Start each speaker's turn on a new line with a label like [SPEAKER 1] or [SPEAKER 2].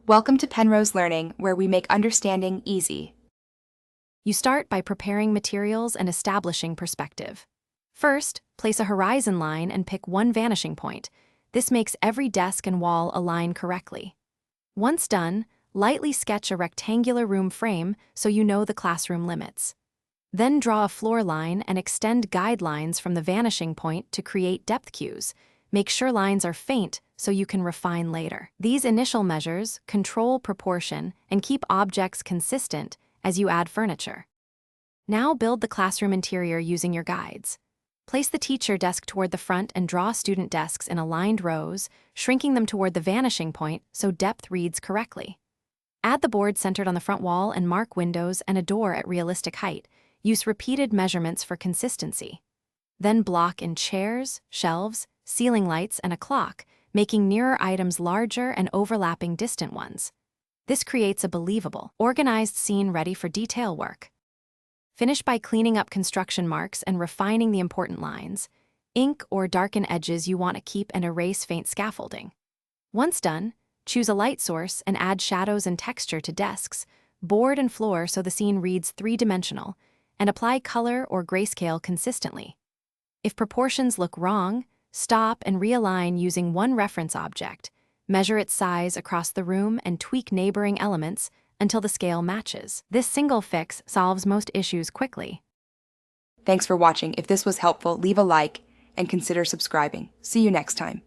[SPEAKER 1] Welcome to Penrose Learning, where we make understanding easy.
[SPEAKER 2] You start by preparing materials and establishing perspective. First, place a horizon line and pick one vanishing point. This makes every desk and wall align correctly. Once done, lightly sketch a rectangular room frame so you know the classroom limits. Then draw a floor line and extend guidelines from the vanishing point to create depth cues. Make sure lines are faint so you can refine later. These initial measures control proportion and keep objects consistent as you add furniture. Now build the classroom interior using your guides. Place the teacher desk toward the front and draw student desks in aligned rows, shrinking them toward the vanishing point so depth reads correctly. Add the board centered on the front wall and mark windows and a door at realistic height. Use repeated measurements for consistency. Then block in chairs, shelves, ceiling lights, and a clock, making nearer items larger and overlapping distant ones. This creates a believable, organized scene ready for detail work. Finish by cleaning up construction marks and refining the important lines. Ink or darken edges you want to keep and erase faint scaffolding. Once done, choose a light source and add shadows and texture to desks, board and floor so the scene reads three-dimensional, and apply color or grayscale consistently. If proportions look wrong, stop and realign using one reference object. Measure its size across the room and tweak neighboring elements until the scale matches. This single fix solves most issues quickly.
[SPEAKER 1] Thanks for watching. If this was helpful, leave a like and consider subscribing. See you next time.